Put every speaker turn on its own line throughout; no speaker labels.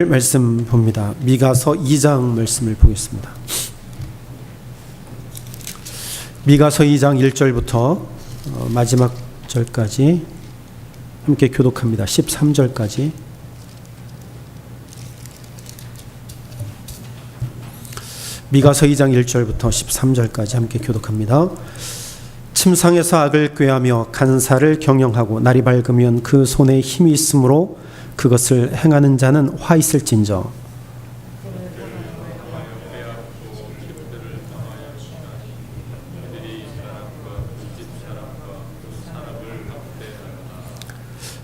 말씀 봅니다. 미가서 2장 말씀을 보겠습니다. 미가서 2장 1절부터 마지막 절까지 함께 교독합니다. 13절까지. 미가서 2장 1절부터 13절까지 함께 교독합니다. 침상에서 악을 꾀하며 간사를 경영하고 날이 밝으면 그 손에 힘이 있으므로 그것을 행하는 자는 화 있을진저.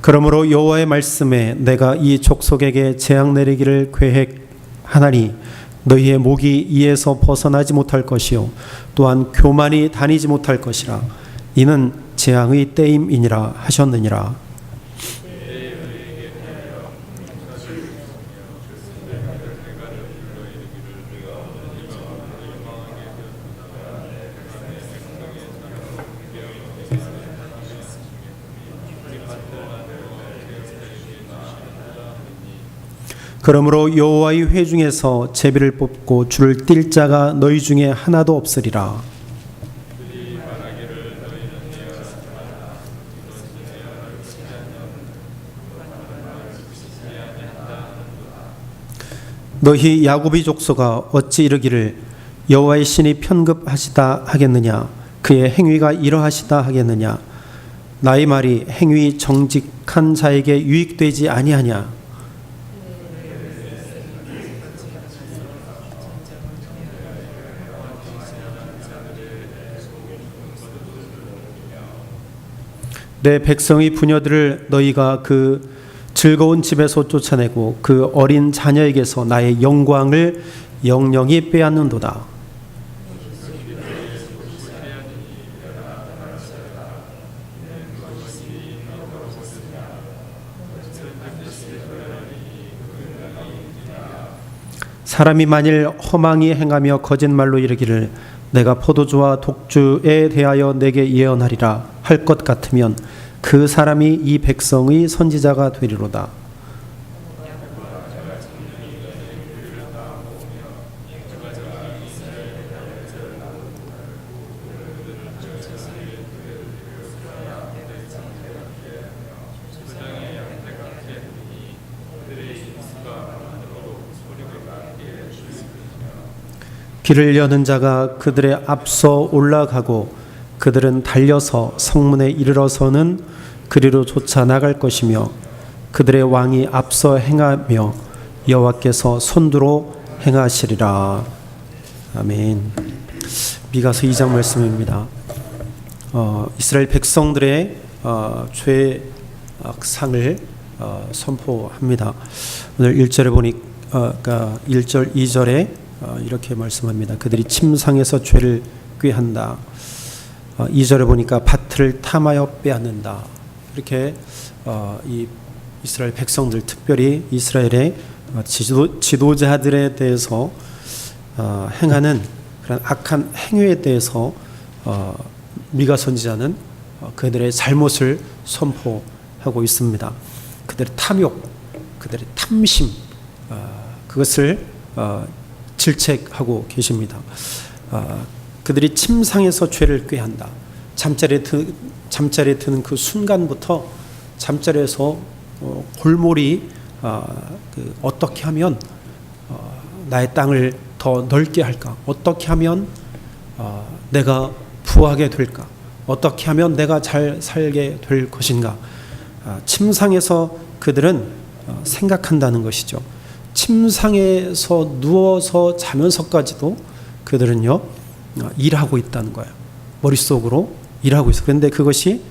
그러므로 여호와의 말씀에 내가 이 족속에게 재앙 내리기를 계획하나니 너희의 목이 이에서 벗어나지 못할 것이요 또한 교만이 다니지 못할 것이라. 이는 재앙의 때임이니라 하셨느니라. 그러므로 여호와의 회중에서 제비를 뽑고 줄을 띨 자가 너희 중에 하나도 없으리라. 너희 야곱의 족속아 어찌 이르기를 여호와의 신이 편급하시다 하겠느냐, 그의 행위가 이러하시다 하겠느냐. 나의 말이 행위 정직한 자에게 유익되지 아니하냐. 내 백성의 부녀들을 너희가 그 즐거운 집에서 쫓아내고 그 어린 자녀에게서 나의 영광을 영영히 빼앗는도다. 사람이 만일 허망히 행하며 거짓말로 이르기를 내가 포도주와 독주에 대하여 내게 예언하리라 할 것 같으면 그 사람이 이 백성의 선지자가 되리로다. 길을 여는 자가 그들의 앞서 올라가고 그들은 달려서 성문에 이르러서는 그리로 쫓아 나갈 것이며 그들의 왕이 앞서 행하며 여호와께서 손두로 행하시리라. 아멘. 미가서 2장 말씀입니다. 이스라엘 백성들의 죄악상을 선포합니다. 오늘 1절에 보니까 1절 2절에 이렇게 말씀합니다. 그들이 침상에서 죄를 꾀한다. 2절에 보니까 밭을 탐하여 빼앗는다. 이렇게 이 이스라엘 백성들, 특별히 이스라엘의 지도자들에 대해서 행하는 그런 악한 행위에 대해서 미가 선지자는 그들의 잘못을 선포하고 있습니다. 그들의 탐욕, 그들의 탐심, 그것을 질책하고 계십니다. 그들이 침상에서 죄를 꾀한다. 잠자리에 드는 그 순간부터 잠자리에서 골몰이 어떻게 하면 나의 땅을 더 넓게 할까? 어떻게 하면 내가 부하게 될까? 어떻게 하면 내가 잘 살게 될 것인가? 침상에서 그들은 생각한다는 것이죠. 침상에서 누워서 자면서까지도 그들은요 일하고 있다는 거예요. 머릿속으로 일하고 있어. 그런데 그것이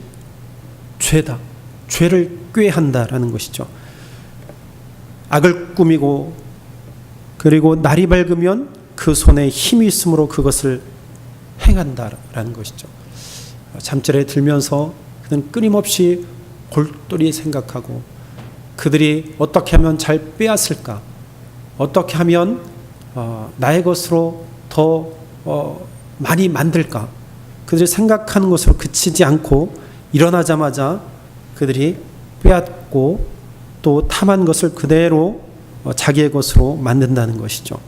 죄다. 죄를 꾀한다라는 것이죠. 악을 꾸미고 그리고 날이 밝으면 그 손에 힘이 있으므로 그것을 행한다라는 것이죠. 잠자리에 들면서 그는 끊임없이 골똘히 생각하고 그들이 어떻게 하면 잘 빼앗을까? 어떻게 하면 나의 것으로 더 많이 만들까? 그들이 생각하는 것으로 그치지 않고 일어나자마자 그들이 빼앗고 또 탐한 것을 그대로 자기의 것으로 만든다는 것이죠.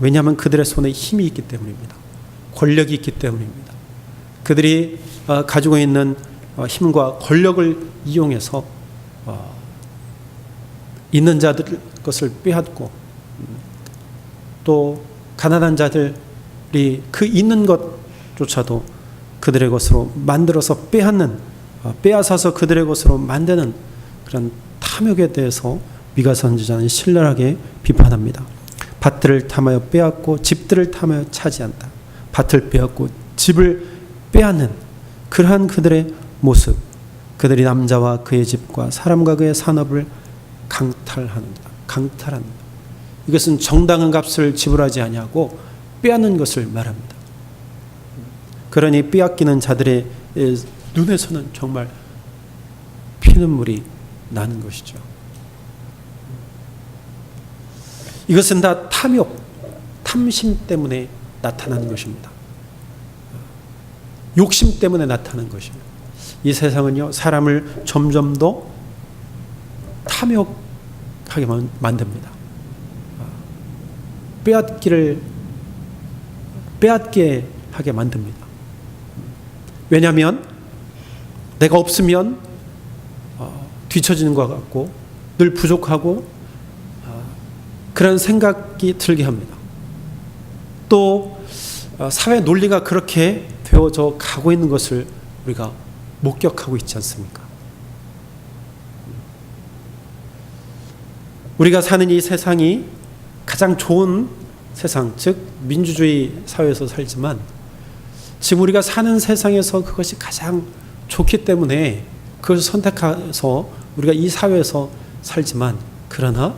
왜냐하면 그들의 손에 힘이 있기 때문입니다. 권력이 있기 때문입니다. 그들이 가지고 있는 힘과 권력을 이용해서 있는 자들 것을 빼앗고 또 가난한 자들이 그 있는 것조차도 그들의 것으로 만들어서 빼앗아서 그들의 것으로 만드는 그런 탐욕에 대해서 미가 선지자는 신랄하게 비판합니다. 밭들을 탐하여 빼앗고 집들을 탐하여 차지한다. 밭을 빼앗고 집을 빼앗는 그러한 그들의 모습, 그들이 남자와 그의 집과 사람과 그의 산업을 강탈한다. 이것은 정당한 값을 지불하지 아니하고 빼앗는 것을 말합니다. 그러니 빼앗기는 자들의 눈에서는 정말 피눈물이 나는 것이죠. 이것은 다 탐욕, 탐심 때문에 나타나는 것입니다. 욕심 때문에 나타나는 것입니다. 이 세상은요, 사람을 점점 더 탐욕하게 만듭니다. 빼앗게 하게 만듭니다. 왜냐하면 내가 없으면 뒤처지는 것 같고 늘 부족하고 그런 생각이 들게 합니다. 또 사회 논리가 그렇게 되어져 가고 있는 것을 우리가 목격하고 있지 않습니까? 우리가 사는 이 세상이 가장 좋은 세상, 즉 민주주의 사회에서 살지만 지금 우리가 사는 세상에서 그것이 가장 좋기 때문에 그것을 선택해서 우리가 이 사회에서 살지만 그러나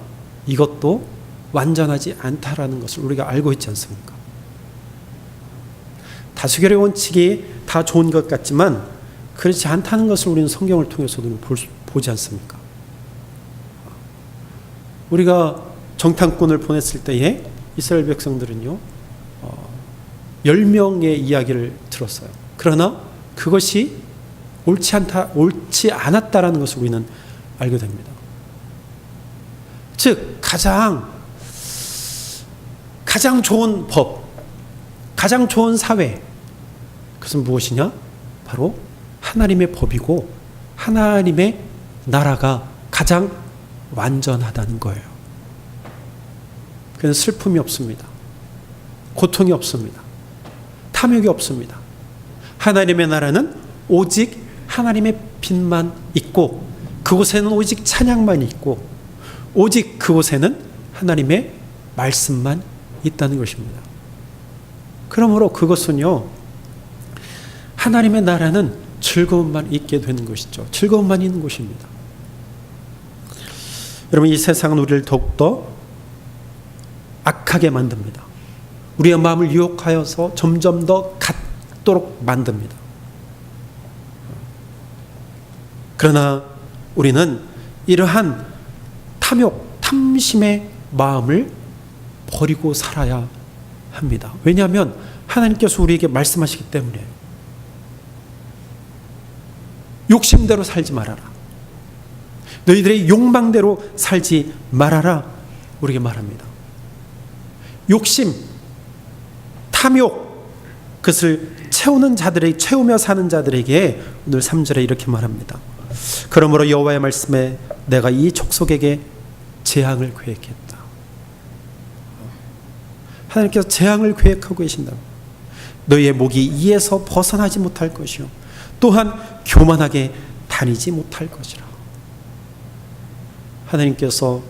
이것도 완전하지 않다라는 것을 우리가 알고 있지 않습니까? 다수결의 원칙이 다 좋은 것 같지만 그렇지 않다는 것을 우리는 성경을 통해서도 보지 않습니까? 우리가 정탐꾼을 보냈을 때에 이스라엘 백성들은요 10명의 이야기를 들었어요. 그러나 그것이 옳지 않았다라는 것을 우리는 알게 됩니다. 즉 가장 좋은 법, 가장 좋은 사회, 그것은 무엇이냐? 바로 하나님의 법이고 하나님의 나라가 가장 완전하다는 거예요. 그래서 슬픔이 없습니다. 고통이 없습니다. 탐욕이 없습니다. 하나님의 나라는 오직 하나님의 빛만 있고 그곳에는 오직 찬양만 있고 오직 그곳에는 하나님의 말씀만 있다는 것입니다. 그러므로 그것은요, 하나님의 나라는 즐거움만 있게 되는 것이죠. 즐거움만 있는 곳입니다. 여러분, 이 세상은 우리를 더욱더 악하게 만듭니다. 우리의 마음을 유혹하여서 점점 더 갖도록 만듭니다. 그러나 우리는 이러한 탐욕, 탐심의 마음을 버리고 살아야 합니다. 왜냐하면 하나님께서 우리에게 말씀하시기 때문에 욕심대로 살지 말아라. 너희들의 욕망대로 살지 말아라. 우리에게 말합니다. 욕심, 탐욕, 그것을 채우며 사는 자들에게 오늘 3절에 이렇게 말합니다. 그러므로 여호와의 말씀에 내가 이 족속에게 재앙을 계획했다. 하나님께서 재앙을 계획하고 계신다. 너희의 목이 이에서 벗어나지 못할 것이요 또한 교만하게 다니지 못할 것이라. 하나님께서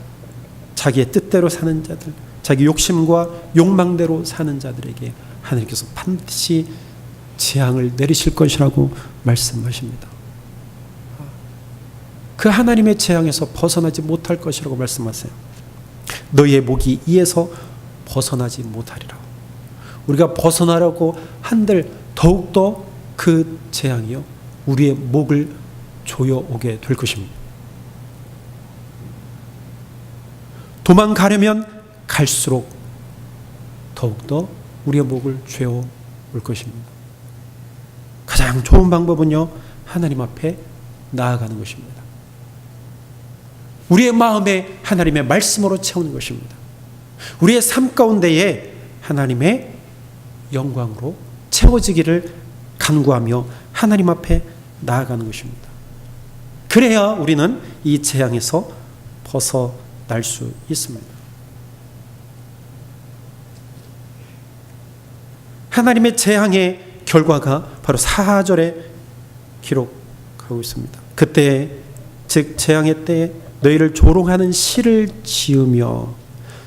자기의 뜻대로 사는 자들, 자기 욕심과 욕망대로 사는 자들에게 하나님께서 반드시 재앙을 내리실 것이라고 말씀하십니다. 그 하나님의 재앙에서 벗어나지 못할 것이라고 말씀하세요. 너희의 목이 이에서 벗어나지 못하리라. 우리가 벗어나려고 한들 더욱더 그 재앙이요 우리의 목을 조여오게 될 것입니다. 도망가려면 갈수록 더욱더 우리의 목을 죄어 올 것입니다. 가장 좋은 방법은요 하나님 앞에 나아가는 것입니다. 우리의 마음에 하나님의 말씀으로 채우는 것입니다. 우리의 삶 가운데에 하나님의 영광으로 채워지기를 간구하며 하나님 앞에 나아가는 것입니다. 그래야 우리는 이 재앙에서 벗어날 수 있습니다. 하나님의 재앙의 결과가 바로 4절에 기록하고 있습니다. 그때 즉 재앙의 때에 너희를 조롱하는 시를 지으며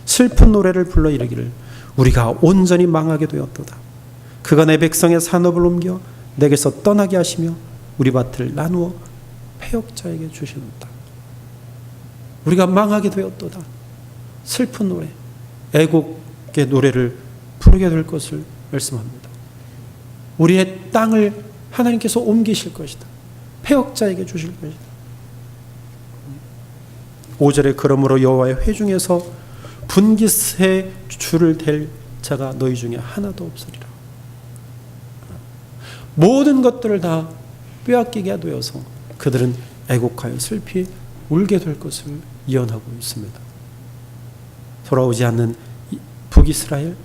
슬픈 노래를 불러 이르기를 우리가 온전히 망하게 되었도다. 그가 내 백성의 산업을 옮겨 내게서 떠나게 하시며 우리 밭을 나누어 패역자에게 주시는다. 우리가 망하게 되었도다. 슬픈 노래, 애곡의 노래를 부르게 될 것을 말씀합니다. 우리의 땅을 하나님께서 옮기실 것이다. 패역자에게 주실 것이다. 5절에 그러므로 여호와의 회중에서 분깃에 줄을 댈 자가 너희 중에 하나도 없으리라. 모든 것들을 다 빼앗기게 되어서 그들은 애곡하여 슬피 울게 될 것을 예언하고 있습니다. 돌아오지 않는 북이스라엘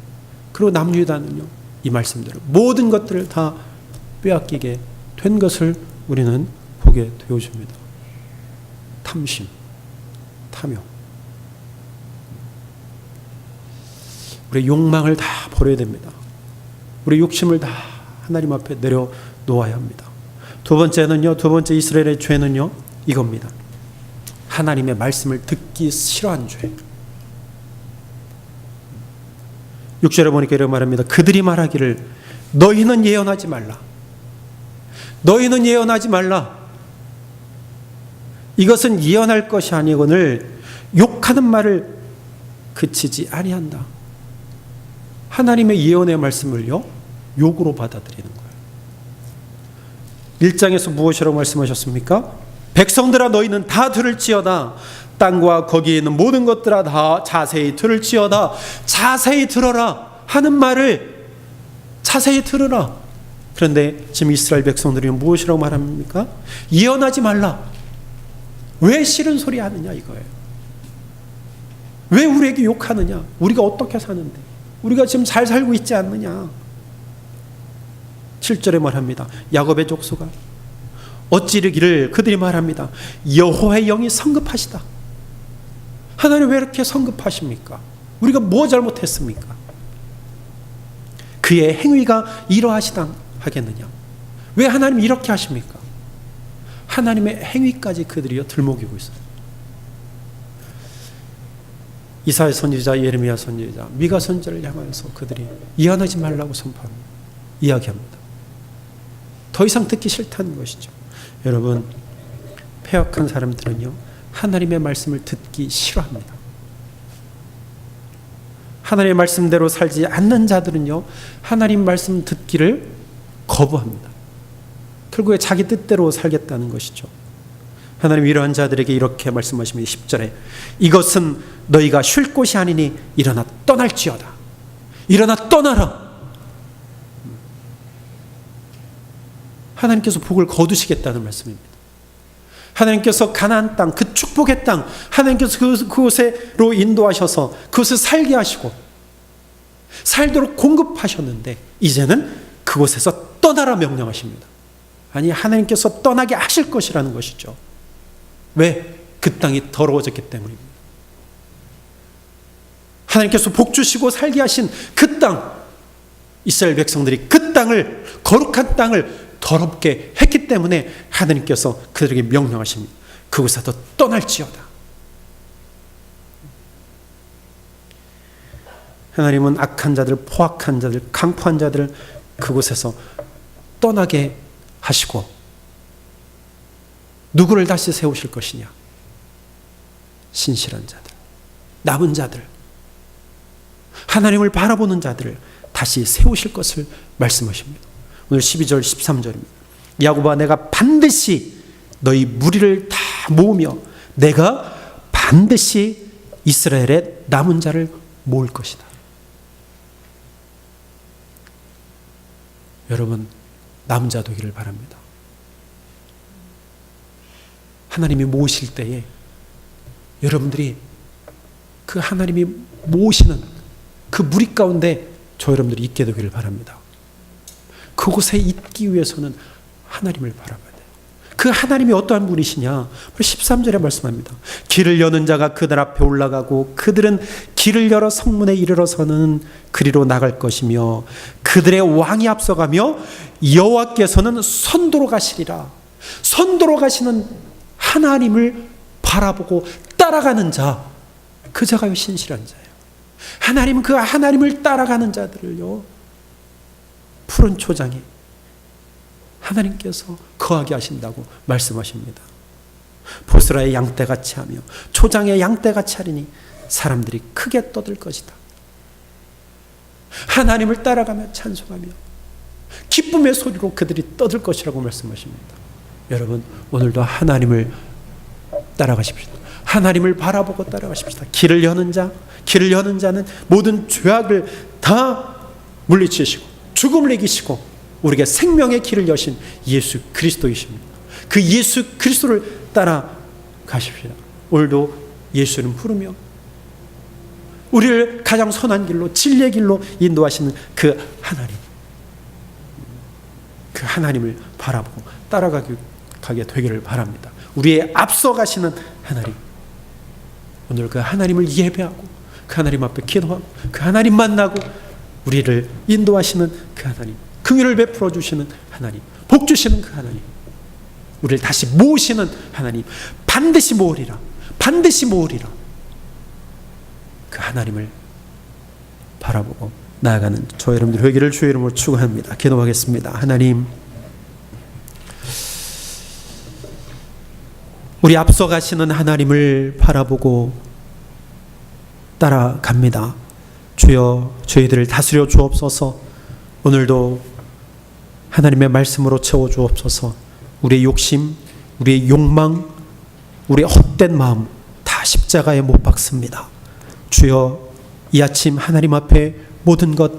그리고 남유다는요, 이 말씀대로 모든 것들을 다 빼앗기게 된 것을 우리는 보게 되어집니다. 탐심, 탐욕. 우리의 욕망을 다 버려야 됩니다. 우리 욕심을 다 하나님 앞에 내려놓아야 합니다. 두 번째 이스라엘의 죄는요, 이겁니다. 하나님의 말씀을 듣기 싫어한 죄. 6절에 보니까 이렇게 말합니다. 그들이 말하기를 너희는 예언하지 말라. 너희는 예언하지 말라. 이것은 예언할 것이 아니거늘 욕하는 말을 그치지 아니한다. 하나님의 예언의 말씀을요, 욕으로 받아들이는 거예요. 1장에서 무엇이라고 말씀하셨습니까? 백성들아 너희는 다 들을지어다. 땅과 거기에 있는 모든 것들아 다 자세히 들을지어다. 자세히 들어라 하는 말을 자세히 들으라. 그런데 지금 이스라엘 백성들이 무엇이라고 말합니까? 예언하지 말라. 왜 싫은 소리 하느냐 이거예요. 왜 우리에게 욕하느냐? 우리가 어떻게 사는데? 우리가 지금 잘 살고 있지 않느냐? 7절에 말합니다. 야곱의 족속아 어찌 이르기를 그들이 말합니다. 여호와의 영이 성급하시다. 하나님 왜 이렇게 성급하십니까? 우리가 뭐 잘못했습니까? 그의 행위가 이러하시다 하겠느냐? 왜 하나님 이렇게 하십니까? 하나님의 행위까지 그들이 들먹이고 있어요. 이사야 선지자, 예레미야 선지자, 미가 선지자를 향하여서 그들이 예언하지 말라고 선포합니다. 이야기합니다. 더 이상 듣기 싫다는 것이죠. 여러분, 패역한 사람들은요, 하나님의 말씀을 듣기 싫어합니다. 하나님의 말씀대로 살지 않는 자들은요, 하나님 말씀 듣기를 거부합니다. 결국에 자기 뜻대로 살겠다는 것이죠. 하나님 이러한 자들에게 이렇게 말씀하십니다. 10절에 이것은 너희가 쉴 곳이 아니니 일어나 떠날지어다. 일어나 떠나라. 하나님께서 복을 거두시겠다는 말씀입니다. 하나님께서 가나안 땅, 그 축복의 땅, 하나님께서 그곳으로 인도하셔서 그곳을 살게 하시고 살도록 공급하셨는데 이제는 그곳에서 떠나라 명령하십니다. 아니, 하나님께서 떠나게 하실 것이라는 것이죠. 왜? 그 땅이 더러워졌기 때문입니다. 하나님께서 복 주시고 살게 하신 그 땅, 이스라엘 백성들이 그 땅을, 거룩한 땅을 더럽게 했기 때문에 하나님께서 그들에게 명령하십니다. 그곳에서 떠날지어다. 하나님은 악한 자들, 포악한 자들, 강포한 자들을 그곳에서 떠나게 하시고 누구를 다시 세우실 것이냐? 신실한 자들, 남은 자들, 하나님을 바라보는 자들을 다시 세우실 것을 말씀하십니다. 오늘 12절 13절입니다. 야곱아 내가 반드시 너희 무리를 다 모으며 내가 반드시 이스라엘의 남은 자를 모을 것이다. 여러분, 남은 자 되기를 바랍니다. 하나님이 모으실 때에 여러분들이 그 하나님이 모시는 그 무리 가운데 저 여러분들이 있게 되기를 바랍니다. 그곳에 있기 위해서는 하나님을 바라봐야 돼요. 그 하나님이 어떠한 분이시냐? 13절에 말씀합니다. 길을 여는 자가 그들 앞에 올라가고 그들은 길을 열어 성문에 이르러서는 그리로 나갈 것이며 그들의 왕이 앞서가며 여호와께서는 선도로 가시리라. 선도로 가시는 하나님을 바라보고 따라가는 자, 그 자가 신실한 자예요. 하나님은 그 하나님을 따라가는 자들을요, 푸른 초장에 하나님께서 거하게 하신다고 말씀하십니다. 보스라의 양떼같이 하며 초장의 양떼같이 하리니 사람들이 크게 떠들 것이다. 하나님을 따라가며 찬송하며 기쁨의 소리로 그들이 떠들 것이라고 말씀하십니다. 여러분, 오늘도 하나님을 따라가십시오. 하나님을 바라보고 따라가십시다. 길을 여는 자는 모든 죄악을 다 물리치시고 죽음을 이기시고 우리에게 생명의 길을 여신 예수 그리스도이십니다. 그 예수 그리스도를 따라가십시다. 오늘도 예수는 부르며 우리를 가장 선한 길로, 진리의 길로 인도하시는 그 하나님을 바라보고 따라가게 되기를 바랍니다. 우리의 앞서 가시는 하나님, 오늘 그 하나님을 예배하고 그 하나님 앞에 기도하고 그 하나님 만나고 우리를 인도하시는 그 하나님, 긍휼을 베풀어 주시는 하나님, 복 주시는 그 하나님, 우리를 다시 모으시는 하나님, 반드시 모으리라, 반드시 모으리라. 그 하나님을 바라보고 나아가는 저 여러분들 회개를 주의 이름으로 축원합니다. 기도하겠습니다. 하나님, 우리 앞서 가시는 하나님을 바라보고 따라갑니다. 주여, 저희들을 다스려 주옵소서. 오늘도 하나님의 말씀으로 채워 주옵소서. 우리의 욕심, 우리의 욕망, 우리의 헛된 마음 다 십자가에 못 박습니다. 주여, 이 아침 하나님 앞에 모든 것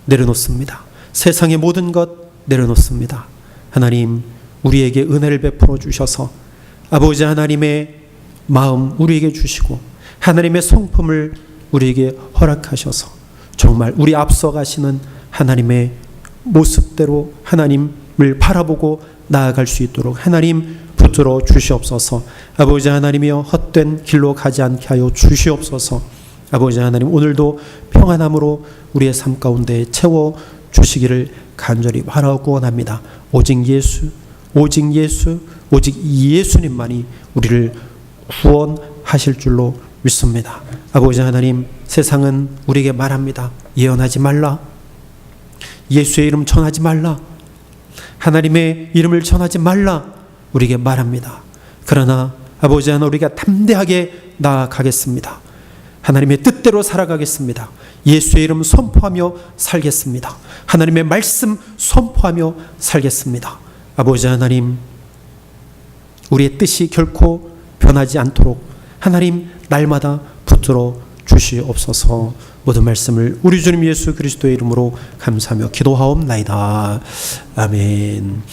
내려놓습니다. 세상의 모든 것 내려놓습니다. 하나님, 우리에게 은혜를 베풀어 주셔서 아버지 하나님의 마음 우리에게 주시고 하나님의 성품을 우리에게 허락하셔서 정말 우리 앞서 가시는 하나님의 모습대로 하나님을 바라보고 나아갈 수 있도록 하나님 붙들어 주시옵소서. 아버지 하나님이여, 헛된 길로 가지 않게 하여 주시옵소서. 아버지 하나님, 오늘도 평안함으로 우리의 삶 가운데 채워 주시기를 간절히 바라고 원합니다. 오직 예수, 오직 예수, 오직 예수님만이 우리를 구원하실 줄로 믿습니다. 아버지 하나님, 세상은 우리에게 말합니다. 예언하지 말라, 예수의 이름 전하지 말라, 하나님의 이름을 전하지 말라 우리에게 말합니다. 그러나 아버지 하나님, 우리가 담대하게 나아가겠습니다. 하나님의 뜻대로 살아가겠습니다. 예수의 이름 선포하며 살겠습니다. 하나님의 말씀 선포하며 살겠습니다. 아버지 하나님, 우리의 뜻이 결코 변하지 않도록 하나님 날마다 붙들어 주시옵소서. 모든 말씀을 우리 주님 예수 그리스도의 이름으로 감사하며 기도하옵나이다. 아멘.